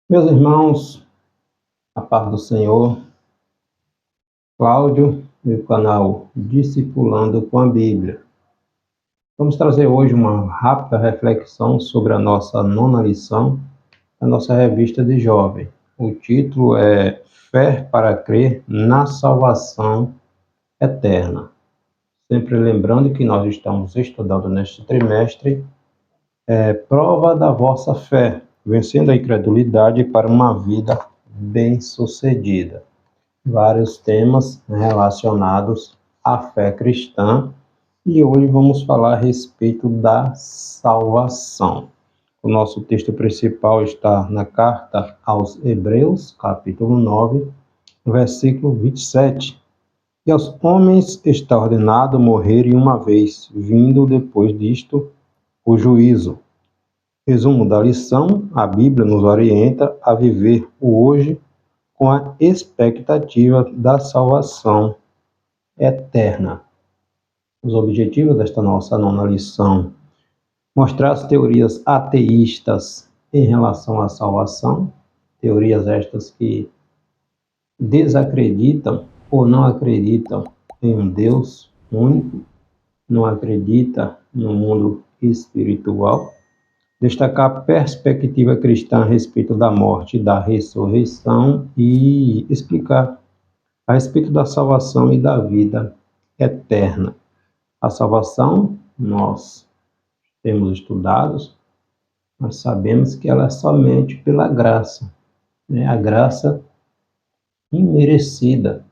Meus irmãos, a paz do Senhor, Cláudio, do canal Discipulando com a Bíblia. Vamos trazer hoje uma rápida reflexão sobre a nossa nona lição da nossa revista de jovem. O título é Fé para crer na salvação eterna. Sempre lembrando que nós estamos estudando neste trimestre prova da vossa fé, vencendo a incredulidade para uma vida bem-sucedida. Vários temas relacionados à fé cristã e hoje vamos falar a respeito da salvação. O nosso texto principal está na carta aos Hebreus, capítulo 9, versículo 27. E aos homens está ordenado morrerem uma vez, vindo depois disto o juízo. Resumo da lição: a Bíblia nos orienta a viver o hoje com a expectativa da salvação eterna. Os objetivos desta nossa nona lição: mostrar as teorias ateístas em relação à salvação, teorias estas que desacreditam ou não acreditam em um Deus único, não acredita no mundo espiritual. Destacar a perspectiva cristã a respeito da morte e da ressurreição e explicar a respeito da salvação e da vida eterna. A salvação, nós temos estudados, nós sabemos que ela é somente pela graça, né? A graça imerecida,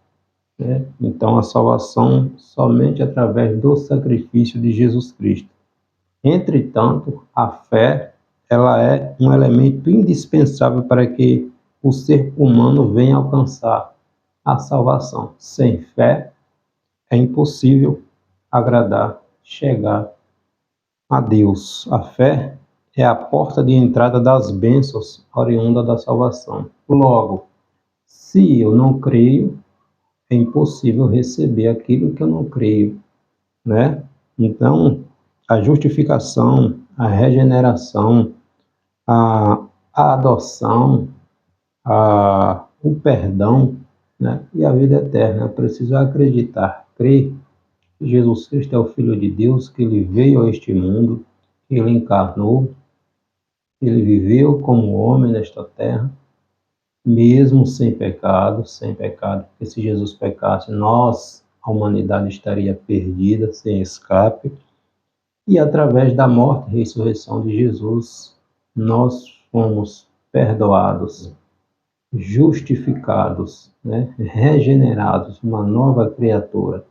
né? Então, a salvação somente através do sacrifício de Jesus Cristo. Entretanto, a fé, ela é um elemento indispensável para que o ser humano venha alcançar a salvação. Sem fé, é impossível agradar, chegar a Deus. A fé é a porta de entrada das bênçãos oriunda da salvação. Logo, se eu não creio, é impossível receber aquilo que eu não creio, né? Então, a justificação, a regeneração, a adoção, o perdão, né? E a vida eterna. Eu preciso acreditar, crer que Jesus Cristo é o Filho de Deus, que ele veio a este mundo, que ele encarnou, que ele viveu como homem nesta terra, mesmo sem pecado, porque se Jesus pecasse, a humanidade estaria perdida, sem escape. E através da morte e ressurreição de Jesus, nós fomos perdoados, justificados, né? Regenerados, uma nova criatura.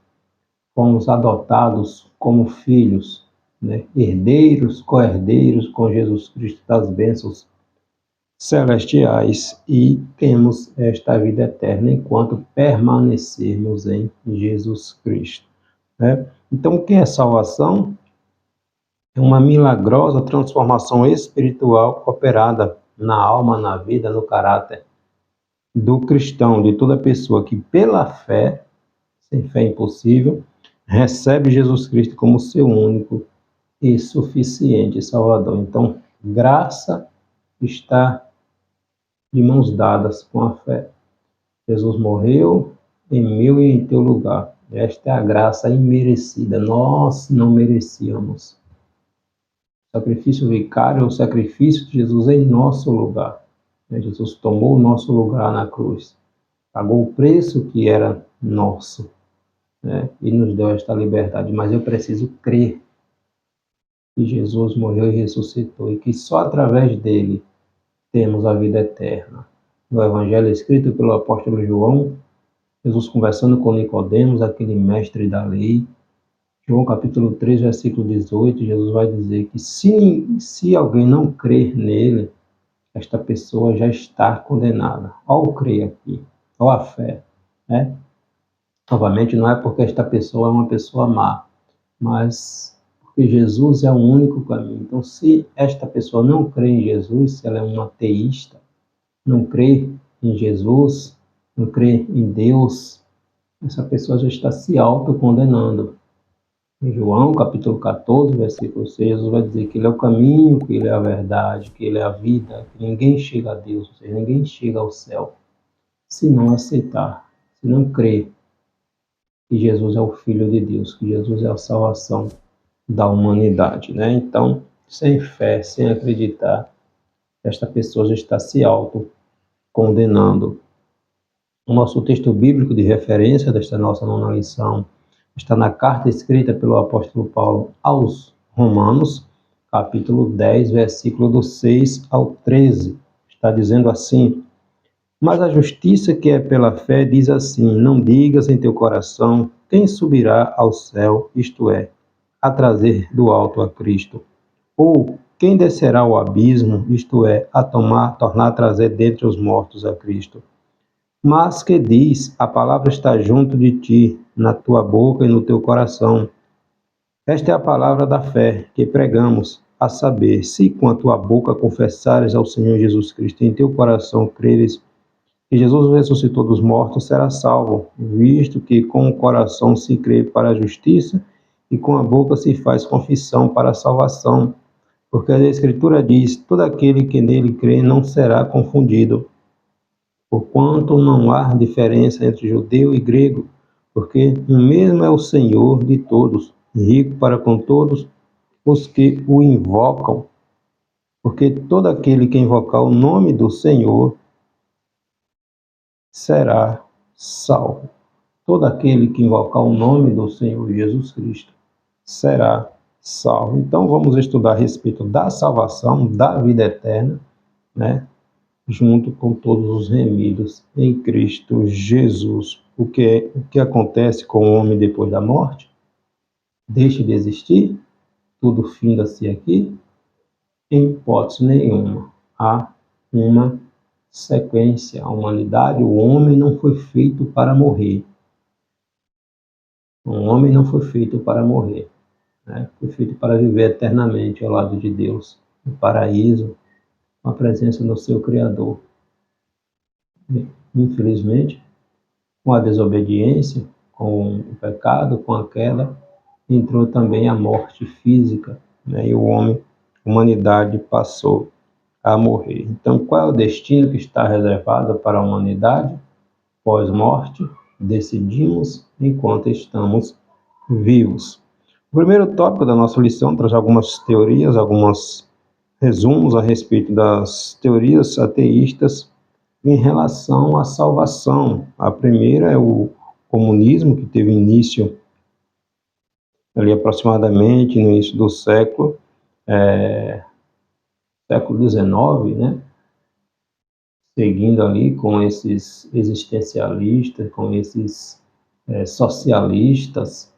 Fomos adotados como filhos, né? Herdeiros, co-herdeiros com Jesus Cristo das bênçãos celestiais e temos esta vida eterna enquanto permanecermos em Jesus Cristo, né? Então, o que é salvação? É uma milagrosa transformação espiritual operada na alma, na vida, no caráter do cristão, de toda pessoa que pela fé, sem fé é impossível, recebe Jesus Cristo como seu único e suficiente Salvador. Então, graça está de mãos dadas com a fé. Jesus morreu em meu e em teu lugar. Esta é a graça imerecida. Nós não merecíamos. O sacrifício vicário é o sacrifício de Jesus em nosso lugar. Jesus tomou o nosso lugar na cruz, pagou o preço que era nosso, né? E nos deu esta liberdade. Mas eu preciso crer que Jesus morreu e ressuscitou e que só através dele temos a vida eterna. No Evangelho escrito pelo apóstolo João, Jesus conversando com Nicodemos, aquele mestre da lei, João capítulo 3, versículo 18, Jesus vai dizer que se alguém não crer nele, esta pessoa já está condenada. Ao crer aqui, ou a fé, né? Novamente, não é porque esta pessoa é uma pessoa má, mas porque Jesus é o único caminho. Então, se esta pessoa não crê em Jesus, se ela é uma ateísta, não crê em Jesus, não crê em Deus, essa pessoa já está se autocondenando. Em João, capítulo 14, versículo 6, Jesus vai dizer que Ele é o caminho, que Ele é a verdade, que Ele é a vida, que ninguém chega a Deus, ou seja, ninguém chega ao céu, se não aceitar, se não crer que Jesus é o Filho de Deus, que Jesus é a salvação da humanidade, né? Então, sem fé, sem acreditar, esta pessoa já está se auto-condenando. O nosso texto bíblico de referência desta nossa nona lição está na carta escrita pelo apóstolo Paulo aos Romanos, capítulo 10, versículo do 6 ao 13. Está dizendo assim: mas a justiça que é pela fé diz assim: não digas em teu coração quem subirá ao céu, isto é, a trazer do alto a Cristo, ou quem descerá ao abismo, isto é, a tornar a trazer dentre os mortos a Cristo. Mas que diz, a palavra está junto de ti, na tua boca e no teu coração. Esta é a palavra da fé que pregamos, a saber, se com a tua boca confessares ao Senhor Jesus Cristo e em teu coração creres que Jesus ressuscitou dos mortos, será salvo, visto que com o coração se crê para a justiça e com a boca se faz confissão para a salvação. Porque a Escritura diz, todo aquele que nele crê não será confundido. Porquanto não há diferença entre judeu e grego, porque o mesmo é o Senhor de todos, rico para com todos os que o invocam. Porque todo aquele que invocar o nome do Senhor será salvo. Todo aquele que invocar o nome do Senhor Jesus Cristo será salvo. Então vamos estudar a respeito da salvação, da vida eterna, né? Junto com todos os remidos em Cristo Jesus. O que acontece com o homem depois da morte? Deixa de existir? Tudo finda-se aqui? Em hipótese nenhuma. Há uma sequência. A humanidade, o homem não foi feito para morrer. O homem não foi feito para morrer, né? Foi feito para viver eternamente ao lado de Deus, no paraíso, com a presença do seu Criador. Infelizmente, com a desobediência, com o pecado, com a queda, entrou também a morte física, né? E o homem, a humanidade passou a morrer. Então, qual é o destino que está reservado para a humanidade? Pós-morte, decidimos enquanto estamos vivos. O primeiro tópico da nossa lição traz algumas teorias, alguns resumos a respeito das teorias ateístas em relação à salvação. A primeira é o comunismo, que teve início ali aproximadamente no início do século XIX, né? Seguindo ali com esses existencialistas, com esses socialistas.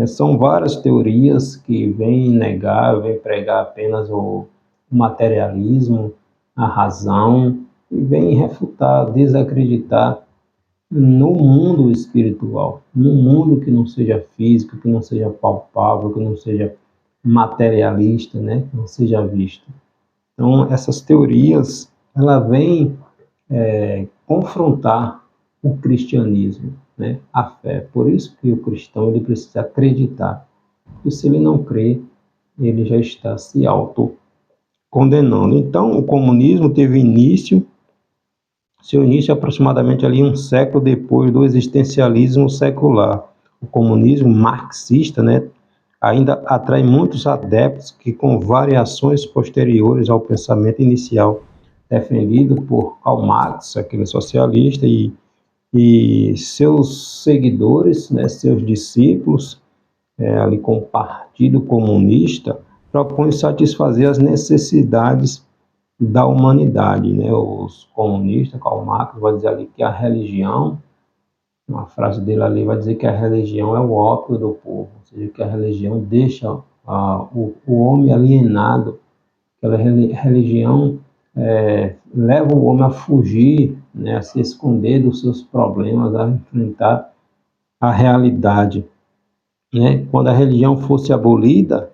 São várias teorias que vêm negar, vêm pregar apenas o materialismo, a razão, e vêm refutar, desacreditar no mundo espiritual, no mundo que não seja físico, que não seja palpável, que não seja materialista, né? Que não seja visto. Então, essas teorias, ela vem confrontar o cristianismo, né? A fé. Por isso que o cristão ele precisa acreditar. E se ele não crê, ele já está se auto-condenando. Então, o comunismo teve seu início aproximadamente ali um século depois do existencialismo secular. O comunismo marxista, né, ainda atrai muitos adeptos que, com variações posteriores ao pensamento inicial defendido por Karl Marx, aquele socialista, e seus seguidores, né, seus discípulos, ali com o Partido Comunista, propõem satisfazer as necessidades da humanidade, né? Os comunistas, Karl Marx, vai dizer ali que a religião, uma frase dele ali vai dizer que a religião é o ópio do povo, ou seja, que a religião deixa o homem alienado, que a religião leva o homem a fugir, né, a se esconder dos seus problemas, a enfrentar a realidade, né? Quando a religião fosse abolida,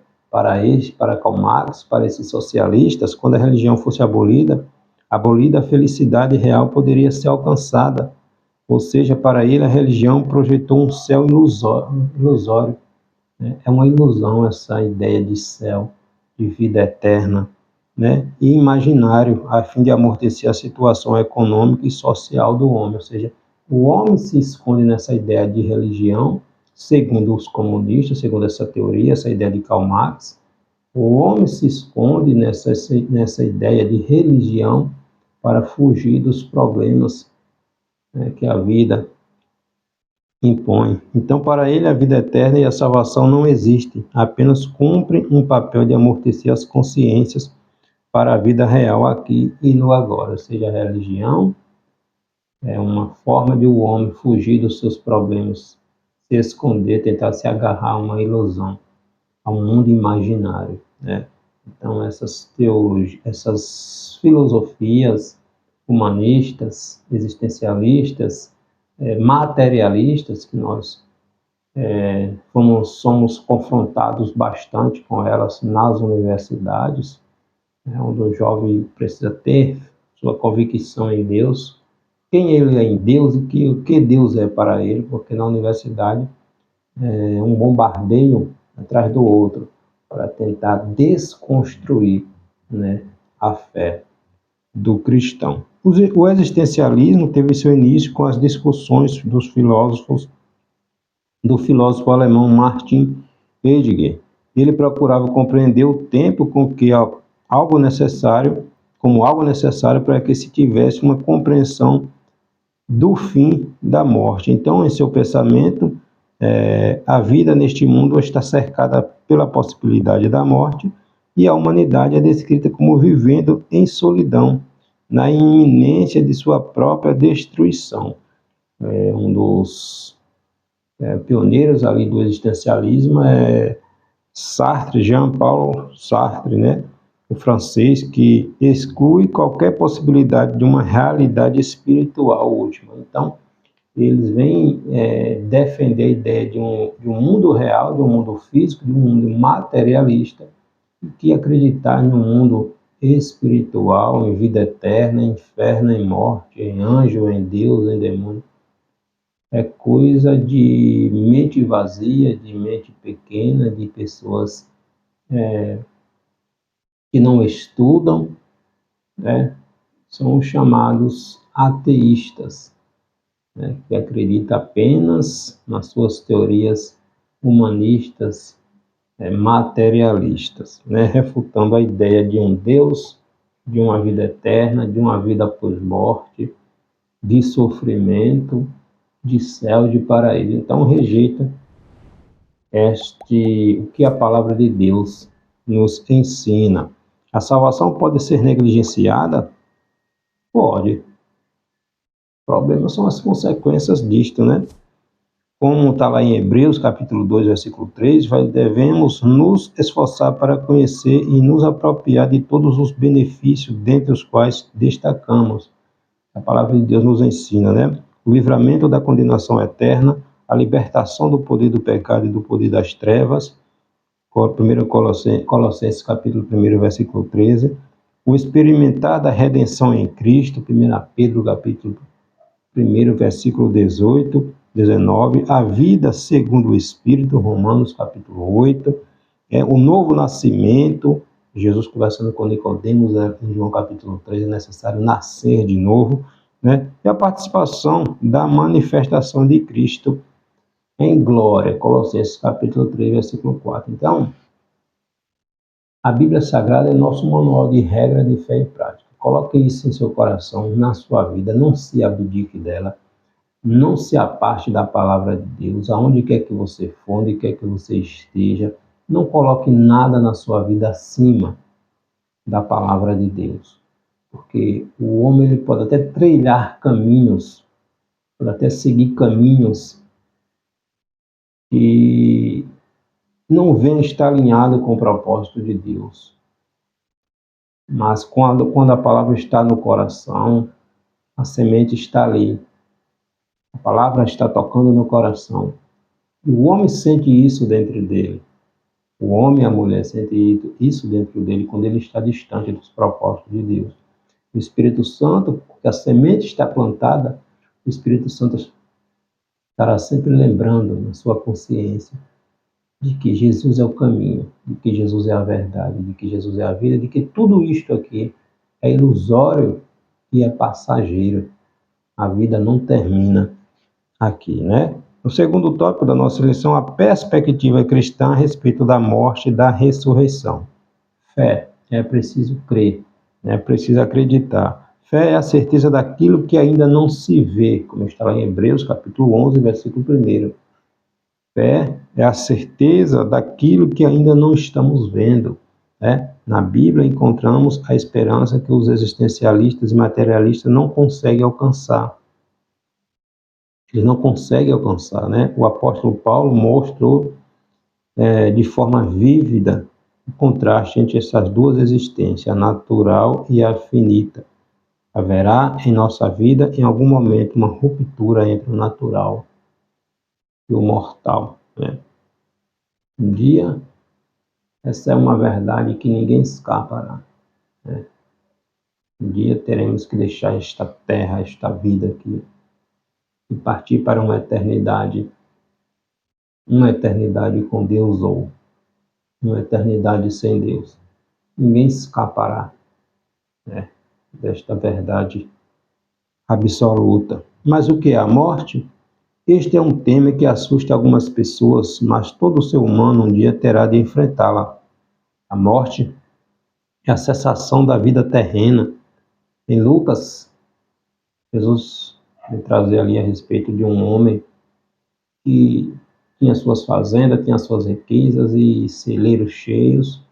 para Karl Marx, para esses socialistas, quando a religião fosse abolida, a felicidade real poderia ser alcançada. Ou seja, para ele a religião projetou um céu ilusório, né? É uma ilusão essa ideia de céu, de vida eterna, né? E imaginário, a fim de amortecer a situação econômica e social do homem. Ou seja, o homem se esconde nessa ideia de religião, segundo os comunistas, segundo essa teoria, essa ideia de Karl Marx. O homem se esconde nessa ideia de religião para fugir dos problemas, né, que a vida impõe. Então, para ele, a vida eterna e a salvação não existem, apenas cumprem um papel de amortecer as consciências para a vida real aqui e no agora. Ou seja, a religião é uma forma de o homem fugir dos seus problemas, se esconder, tentar se agarrar a uma ilusão, a um mundo imaginário, né? Então, essas filosofias humanistas, existencialistas, materialistas, que nós somos confrontados bastante com elas nas universidades, né, onde o jovem precisa ter sua convicção em Deus, quem ele é em Deus e o que Deus é para ele, porque na universidade é um bombardeio atrás do outro para tentar desconstruir, né, a fé do cristão. O existencialismo teve seu início com as discussões do filósofo alemão Martin Heidegger. Ele procurava compreender o tempo como algo necessário para que se tivesse uma compreensão do fim da morte. Então, em seu pensamento, a vida neste mundo está cercada pela possibilidade da morte e a humanidade é descrita como vivendo em solidão, na iminência de sua própria destruição. Um dos pioneiros ali do existencialismo é Sartre, Jean-Paul Sartre, né? O francês, que exclui qualquer possibilidade de uma realidade espiritual última. Então, eles vêm defender a ideia de um mundo real, de um mundo físico, de um mundo materialista, que acreditar no mundo espiritual, em vida eterna, em inferno, em morte, em anjo, em Deus, em demônio, é coisa de mente vazia, de mente pequena, de pessoas que não estudam, né? São os chamados ateístas, né? Que acreditam apenas nas suas teorias humanistas, materialistas, né? Refutando a ideia de um Deus, de uma vida eterna, de uma vida pós-morte, de sofrimento, de céu, de paraíso. Então rejeita o que a palavra de Deus nos ensina. A salvação pode ser negligenciada? Pode. O problema são as consequências disto, né? Como está lá em Hebreus, capítulo 2, versículo 3, devemos nos esforçar para conhecer e nos apropriar de todos os benefícios, dentre os quais destacamos. A palavra de Deus nos ensina, né? O livramento da condenação eterna, a libertação do poder do pecado e do poder das trevas, 1 Colossenses capítulo 1, versículo 13, o experimentar da redenção em Cristo, 1 Pedro capítulo 1, versículo 18, 19, a vida segundo o Espírito, Romanos capítulo 8, o novo nascimento, Jesus conversando com Nicodemos em João capítulo 3, é necessário nascer de novo, né? E a participação da manifestação de Cristo em glória, Colossenses capítulo 3, versículo 4. Então, a Bíblia Sagrada é nosso manual de regra de fé e prática. Coloque isso em seu coração, na sua vida, não se abdique dela, não se aparte da palavra de Deus, aonde quer que você for, onde quer que você esteja, não coloque nada na sua vida acima da palavra de Deus. Porque o homem ele pode até trilhar caminhos, pode até seguir caminhos que não vem estar alinhado com o propósito de Deus. Mas quando a palavra está no coração, a semente está ali. A palavra está tocando no coração. E o homem sente isso dentro dele. O homem e a mulher sentem isso dentro dele quando ele está distante dos propósitos de Deus. O Espírito Santo, porque a semente está plantada, o Espírito Santo estará sempre lembrando na sua consciência de que Jesus é o caminho, de que Jesus é a verdade, de que Jesus é a vida, de que tudo isto aqui é ilusório e é passageiro. A vida não termina aqui, né? O segundo tópico da nossa lição, a perspectiva cristã a respeito da morte e da ressurreição. Fé, é preciso crer, é preciso acreditar. Fé é a certeza daquilo que ainda não se vê, como está lá em Hebreus, capítulo 11, versículo 1. Fé é a certeza daquilo que ainda não estamos vendo, né? Na Bíblia encontramos a esperança que os existencialistas e materialistas não conseguem alcançar. Eles não conseguem alcançar, né? O apóstolo Paulo mostrou de forma vívida o contraste entre essas duas existências, a natural e a finita. Haverá em nossa vida, em algum momento, uma ruptura entre o natural e o mortal, né? Um dia, essa é uma verdade que ninguém escapará, né? Um dia teremos que deixar esta terra, esta vida aqui, e partir para uma eternidade com Deus ou uma eternidade sem Deus. Ninguém escapará, né, desta verdade absoluta. Mas o que é a morte? Este é um tema que assusta algumas pessoas, mas todo ser humano um dia terá de enfrentá-la. A morte é a cessação da vida terrena. Em Lucas, Jesus vai trazer ali a respeito de um homem que tinha suas fazendas, tinha suas riquezas e celeiros cheios,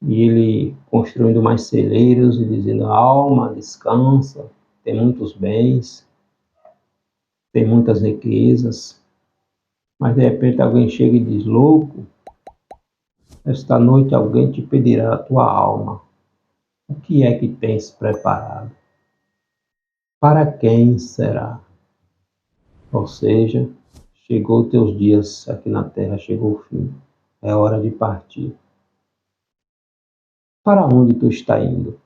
e ele construindo mais celeiros e dizendo: alma, descansa, tem muitos bens, tem muitas riquezas. Mas de repente alguém chega e diz: louco, esta noite alguém te pedirá a tua alma. O que é que tens preparado? Para quem será? Ou seja, chegou teus dias aqui na terra, chegou o fim. É hora de partir. Para onde tu está indo?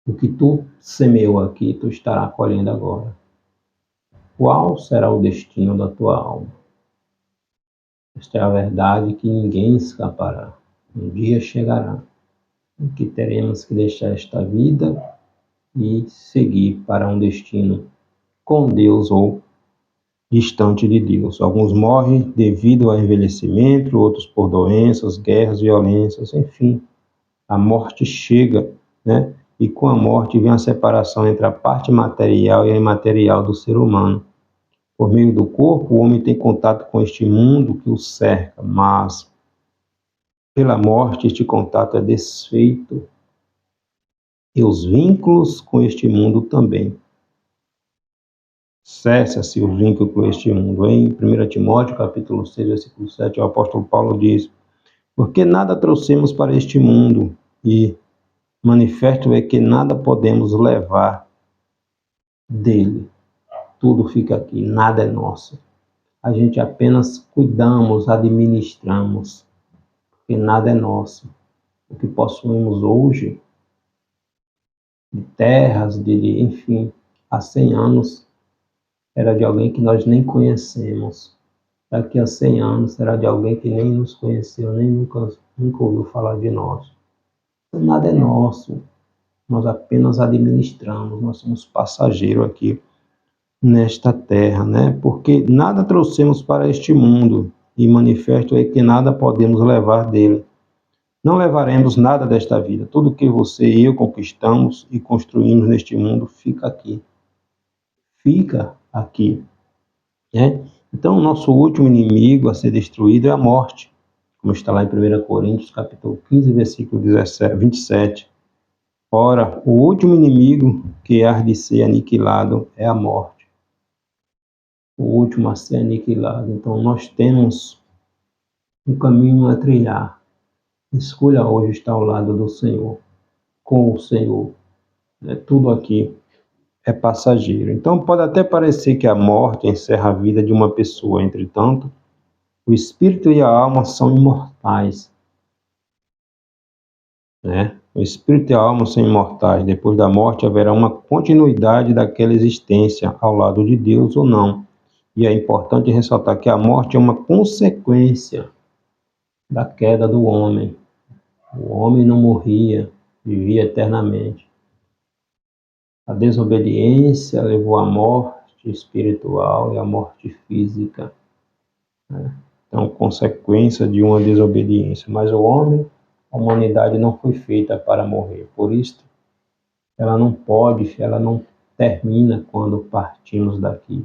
O que tu semeou aqui, tu estará colhendo agora. Qual será o destino da tua alma? Esta é a verdade que ninguém escapará. Um dia chegará em que teremos que deixar esta vida e seguir para um destino com Deus ou distante de Deus. Alguns morrem devido ao envelhecimento, outros por doenças, guerras, violências, enfim. A morte chega, né? E com a morte vem a separação entre a parte material e a imaterial do ser humano. Por meio do corpo, o homem tem contato com este mundo que o cerca, mas pela morte este contato é desfeito e os vínculos com este mundo também. Cessa-se o vínculo com este mundo. Em 1 Timóteo, capítulo 6, versículo 7, o apóstolo Paulo diz: porque nada trouxemos para este mundo, e manifesto é que nada podemos levar dele. Tudo fica aqui, nada é nosso. A gente apenas cuidamos, administramos, porque nada é nosso. O que possuímos hoje, de terras, enfim, há 100 anos, era de alguém que nós nem conhecemos. Daqui a 100 anos será de alguém que nem nos conheceu, nem nunca ouviu falar de nós. Então, nada é nosso, nós apenas administramos, nós somos passageiros aqui nesta terra, né? Porque nada trouxemos para este mundo, e manifesto é que nada podemos levar dele. Não levaremos nada desta vida. Tudo que você e eu conquistamos e construímos neste mundo fica aqui. Fica aqui, né? Então, o nosso último inimigo a ser destruído é a morte, como está lá em 1 Coríntios, capítulo 15, versículo 27. Ora, o último inimigo que há de ser aniquilado é a morte. O último a ser aniquilado. Então, nós temos um caminho a trilhar. Escolha hoje estar ao lado do Senhor, com o Senhor. Tudo aqui é passageiro. Então, pode até parecer que a morte encerra a vida de uma pessoa. Entretanto, o espírito e a alma são imortais, né? O espírito e a alma são imortais. Depois da morte haverá uma continuidade daquela existência ao lado de Deus ou não. E é importante ressaltar que a morte é uma consequência da queda do homem. O homem não morria, vivia eternamente. A desobediência levou à morte espiritual e à morte física, né? Então, consequência de uma desobediência. Mas o homem, a humanidade não foi feita para morrer. Por isso, ela não termina quando partimos daqui.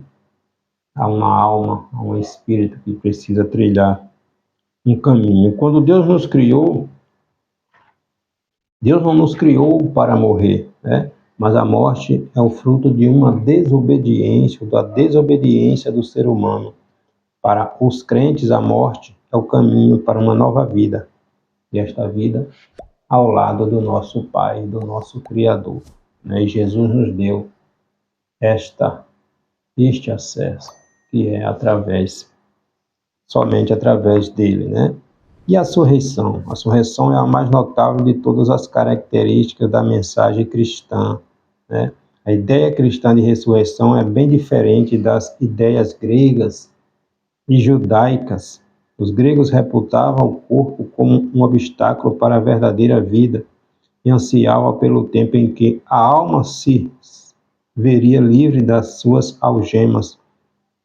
Há uma alma, há um espírito que precisa trilhar um caminho. Quando Deus nos criou, Deus não nos criou para morrer, né? Mas a morte é o fruto de uma desobediência, da desobediência do ser humano. Para os crentes, a morte é o caminho para uma nova vida. E esta vida ao lado do nosso Pai, do nosso Criador, né? E Jesus nos deu este acesso, que é somente através dele, né? E a ressurreição? A ressurreição é a mais notável de todas as características da mensagem cristã, né? A ideia cristã de ressurreição é bem diferente das ideias gregas e judaicas. Os gregos reputavam o corpo como um obstáculo para a verdadeira vida e ansiavam pelo tempo em que a alma se veria livre das suas algemas,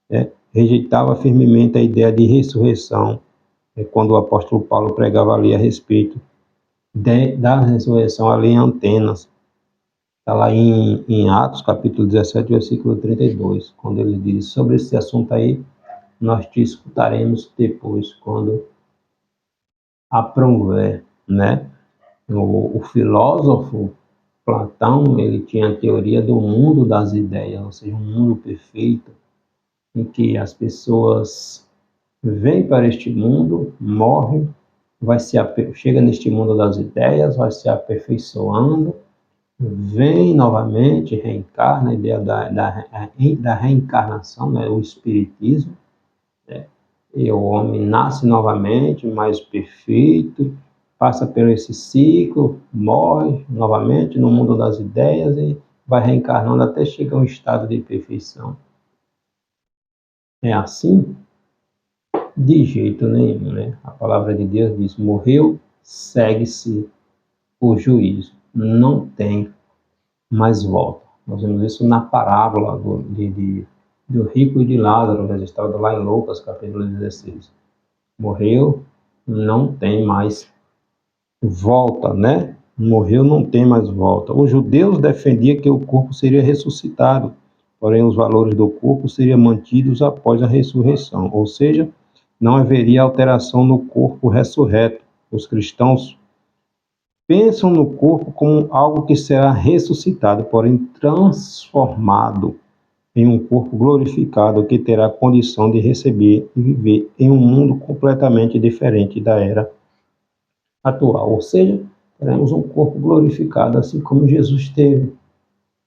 né? Rejeitava firmemente a ideia de ressurreição, quando o apóstolo Paulo pregava ali a respeito da ressurreição ali em Atenas. Está lá em Atos, capítulo 17, versículo 32, quando ele diz: sobre esse assunto aí, nós te escutaremos depois, quando aprouver, né? O filósofo Platão, ele tinha a teoria do mundo das ideias, ou seja, um mundo perfeito, em que as pessoas vêm para este mundo, morrem, chega neste mundo das ideias, vai se aperfeiçoando, vem novamente, reencarna, a ideia da reencarnação, né, o espiritismo, né, e o homem nasce novamente, mais perfeito, passa por esse ciclo, morre novamente no mundo das ideias e vai reencarnando até chegar a um estado de perfeição. É assim? De jeito nenhum, né? A palavra de Deus diz: morreu, segue-se o juízo. Não tem mais volta. Nós vemos isso na parábola do rico e de Lázaro, registrado lá em Lucas, capítulo 16. Morreu, não tem mais volta, né? Morreu, não tem mais volta. Os judeus defendiam que o corpo seria ressuscitado, porém os valores do corpo seriam mantidos após a ressurreição, ou seja, não haveria alteração no corpo ressurreto. Os cristãos pensam no corpo como algo que será ressuscitado, porém transformado em um corpo glorificado que terá condição de receber e viver em um mundo completamente diferente da era atual. Ou seja, teremos um corpo glorificado, assim como Jesus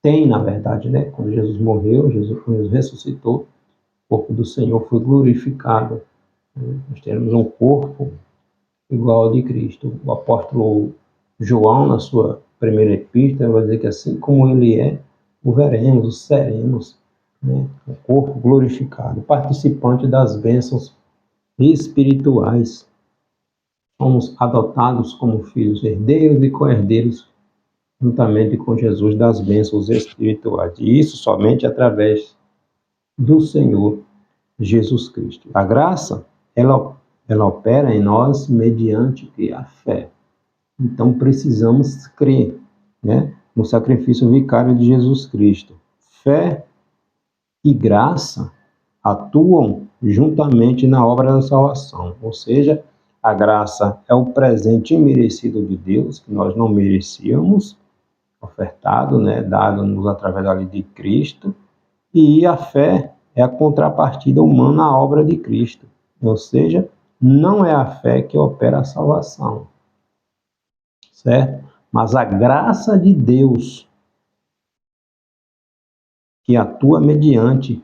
tem, na verdade, né? Quando Jesus morreu, Jesus ressuscitou, o corpo do Senhor foi glorificado. Nós teremos um corpo igual ao de Cristo. O apóstolo João, na sua primeira epístola, vai dizer que assim como ele é, o veremos, o seremos, né? O corpo glorificado, participante das bênçãos espirituais. Somos adotados como filhos, herdeiros e co-herdeiros, juntamente com Jesus, das bênçãos espirituais. E isso somente através do Senhor Jesus Cristo. A graça, ela opera em nós mediante a fé. Então precisamos crer, né, no sacrifício vicário de Jesus Cristo. Fé e graça atuam juntamente na obra da salvação, ou seja, a graça é o presente imerecido de Deus, que nós não merecíamos, ofertado, né, dado-nos através da lei de Cristo, e a fé é a contrapartida humana à obra de Cristo, ou seja, não é a fé que opera a salvação, certo? Mas a graça de Deus que atua mediante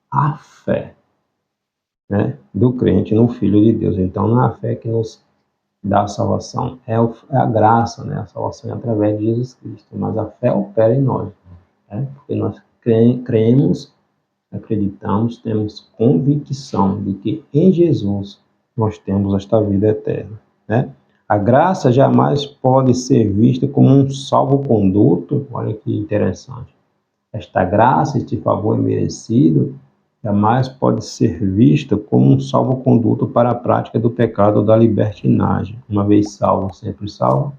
a fé, né, do crente no Filho de Deus. Então, não é a fé que nos dá a salvação, é a graça, né? A salvação é através de Jesus Cristo, mas a fé opera em nós, né? Porque nós cremos acreditamos, temos convicção de que em Jesus nós temos esta vida eterna, né? A graça jamais pode ser vista como um salvo-conduto. Olha que interessante. Esta graça, este favor imerecido, jamais pode ser vista como um salvo-conduto para a prática do pecado ou da libertinagem. Uma vez salvo, sempre salvo?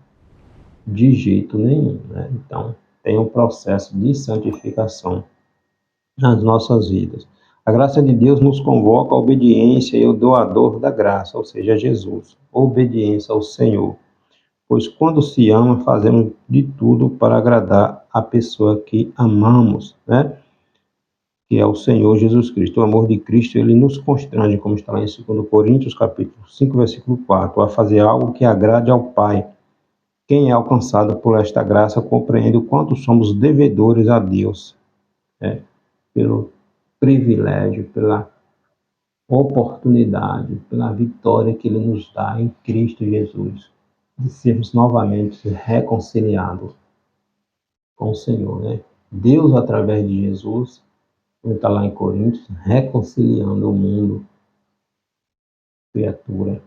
De jeito nenhum, né? Então, tem um processo de santificação nas nossas vidas. A graça de Deus nos convoca à obediência e ao doador da graça, ou seja, Jesus. Obediência ao Senhor. Pois quando se ama, fazemos de tudo para agradar a pessoa que amamos, né? Que é o Senhor Jesus Cristo. O amor de Cristo, ele nos constrange, como está lá em 2 Coríntios, capítulo 5, versículo 4, a fazer algo que agrade ao Pai. Quem é alcançado por esta graça compreende o quanto somos devedores a Deus, né? Pelo privilégio, pela oportunidade, pela vitória que Ele nos dá em Cristo Jesus, de sermos novamente reconciliados com o Senhor, né? Deus, através de Jesus, como está lá em Coríntios, reconciliando o mundo, criatura,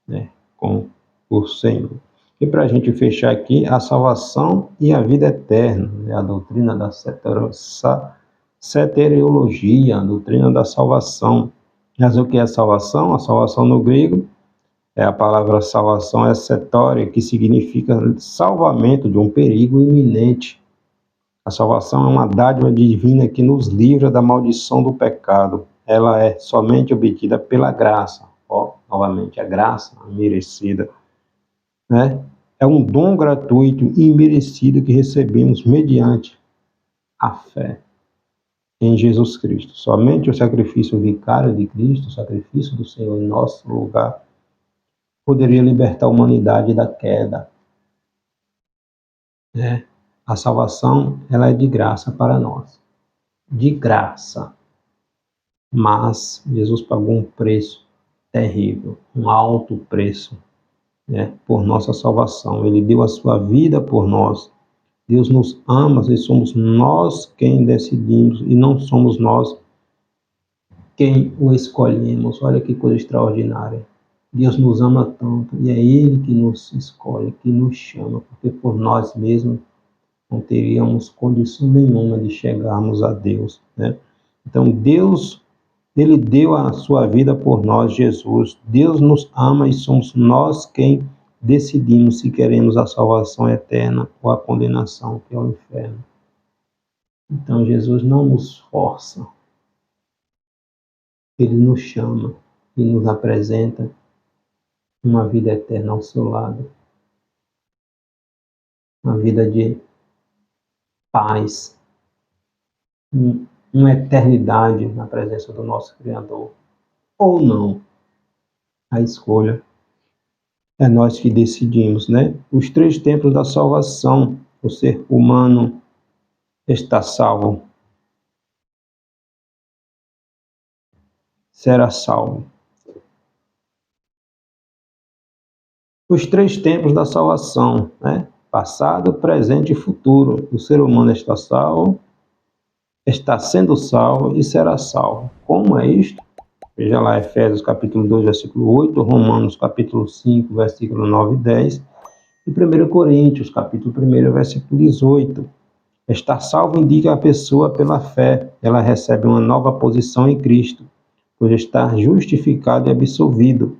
né, com o Senhor. E para a gente fechar aqui, a salvação e a vida eterna, né, a doutrina da soteriologia, a doutrina da salvação. Mas o que é salvação? A salvação no grego é a palavra salvação é setória, que significa salvamento de um perigo iminente. A salvação é uma dádiva divina que nos livra da maldição do pecado. Ela é somente obtida pela graça. Novamente, a graça merecida, né? É um dom gratuito e merecido que recebemos mediante a fé em Jesus Cristo. Somente o sacrifício vicário de Cristo, o sacrifício do Senhor em nosso lugar, poderia libertar a humanidade da queda, né? A salvação, ela é de graça para nós. De graça. Mas Jesus pagou um preço terrível, um alto preço, né, por nossa salvação. Ele deu a sua vida por nós. Deus nos ama e somos nós quem decidimos e não somos nós quem o escolhemos. Olha que coisa extraordinária. Deus nos ama tanto e é Ele que nos escolhe, que nos chama, porque por nós mesmos não teríamos condição nenhuma de chegarmos a Deus, né? Então Deus, Ele deu a sua vida por nós, Jesus. Deus nos ama e somos nós quem decidimos se queremos a salvação eterna ou a condenação, que é o inferno. Então Jesus não nos força. Ele nos chama e nos apresenta uma vida eterna ao seu lado. Uma vida de paz, uma eternidade na presença do nosso Criador. Ou não. A escolha é nós que decidimos, né? Os 3 tempos da salvação. O ser humano está salvo. Será salvo. Os 3 tempos da salvação, né? Passado, presente e futuro. O ser humano está salvo, está sendo salvo e será salvo. Como é isto? Veja lá Efésios capítulo 2, versículo 8, Romanos capítulo 5, versículo 9 e 10, e 1 Coríntios capítulo 1, versículo 18. Estar salvo indica a pessoa pela fé. Ela recebe uma nova posição em Cristo, pois está justificado e absolvido.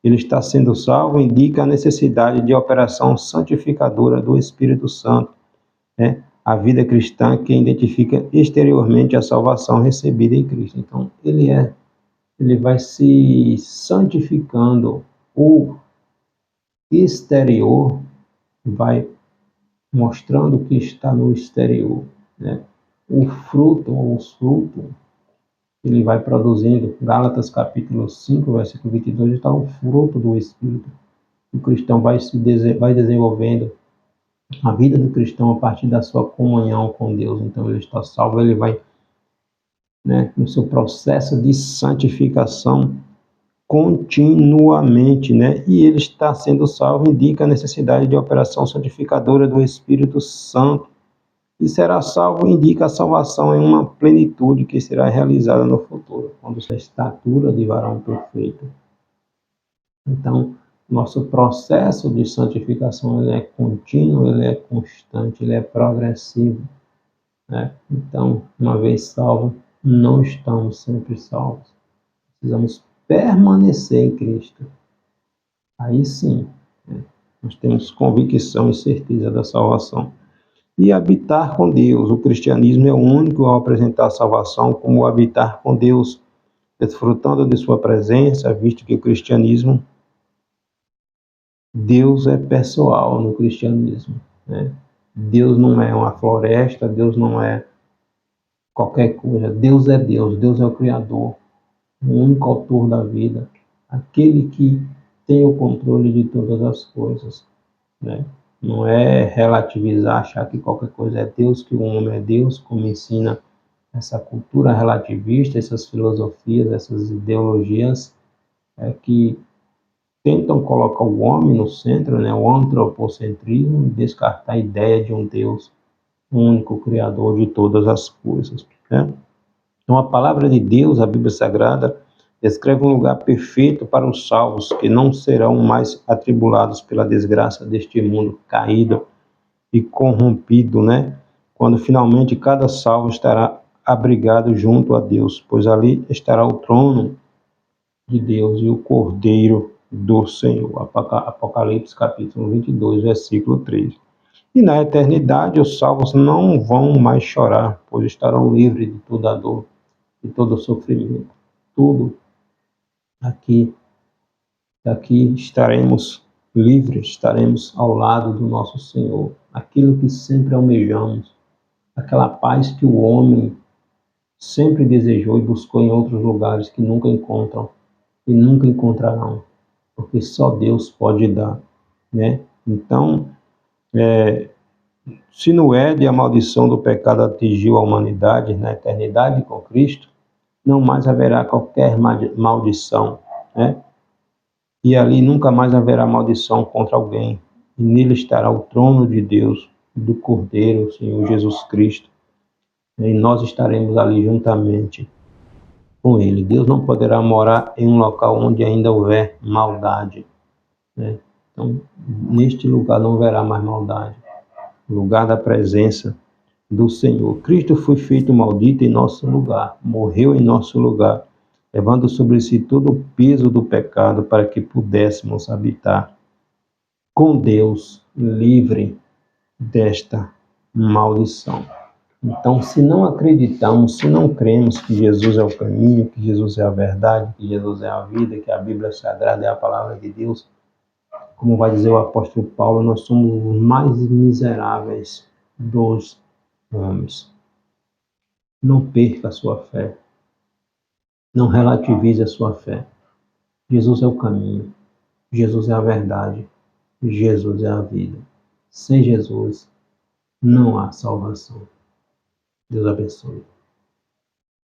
Ele está sendo salvo indica a necessidade de operação santificadora do Espírito Santo, né? A vida cristã que identifica exteriormente a salvação recebida em Cristo. Então, ele vai se santificando. O exterior vai mostrando o que está no exterior, né? O fruto ou os frutos ele vai produzindo. Gálatas capítulo 5, versículo 22, está o fruto do Espírito. O cristão vai desenvolvendo a vida do cristão a partir da sua comunhão com Deus. Então ele está salvo, ele vai, né, no seu processo de santificação continuamente, né? E ele está sendo salvo indica a necessidade de operação santificadora do Espírito Santo. e será salvo indica a salvação em uma plenitude que será realizada no futuro, quando a estatura de varão perfeito. Então, nosso processo de santificação ele é contínuo, ele é constante, ele é progressivo, né? Então, uma vez salvo, não estamos sempre salvos. Precisamos permanecer em Cristo. Aí sim, né? Nós temos convicção e certeza da salvação. E habitar com Deus. O cristianismo é o único a apresentar a salvação como habitar com Deus, desfrutando de sua presença, visto que o cristianismo, Deus é pessoal no cristianismo, né? Deus não é uma floresta, Deus não é qualquer coisa. Deus é Deus, Deus é o Criador, o único autor da vida, aquele que tem o controle de todas as coisas, né? Não é relativizar, achar que qualquer coisa é Deus, que o homem é Deus, como ensina essa cultura relativista, essas filosofias, essas ideologias que tentam colocar o homem no centro, né? O antropocentrismo, e descartar a ideia de um Deus único, criador de todas as coisas, né? Então, a palavra de Deus, a Bíblia Sagrada, descreve um lugar perfeito para os salvos, que não serão mais atribulados pela desgraça deste mundo caído e corrompido, né? Quando finalmente cada salvo estará abrigado junto a Deus, pois ali estará o trono de Deus e o Cordeiro do Senhor. Apocalipse capítulo 22, versículo 3. E na eternidade os salvos não vão mais chorar, pois estarão livres de toda a dor, de todo o sofrimento. Tudo aqui estaremos livres, estaremos ao lado do nosso Senhor. Aquilo que sempre almejamos, aquela paz que o homem sempre desejou e buscou em outros lugares que nunca encontram e nunca encontrarão, porque só Deus pode dar, né? Então, se no Éden a maldição do pecado atingiu a humanidade na eternidade com Cristo, não mais haverá qualquer maldição, né? E ali nunca mais haverá maldição contra alguém. E nele estará o trono de Deus, do Cordeiro, o Senhor Jesus Cristo. E nós estaremos ali juntamente com ele. Deus não poderá morar em um local onde ainda houver maldade, né? Então, neste lugar não haverá mais maldade. O lugar da presença do Senhor. Cristo foi feito maldito em nosso lugar, morreu em nosso lugar, levando sobre si todo o peso do pecado para que pudéssemos habitar com Deus, livre desta maldição. Então, se não acreditamos, se não cremos que Jesus é o caminho, que Jesus é a verdade, que Jesus é a vida, que a Bíblia Sagrada é a palavra de Deus, como vai dizer o apóstolo Paulo, nós somos os mais miseráveis dos homens. Não perca a sua fé. Não relativize a sua fé. Jesus é o caminho. Jesus é a verdade. Jesus é a vida. Sem Jesus, não há salvação. Deus abençoe.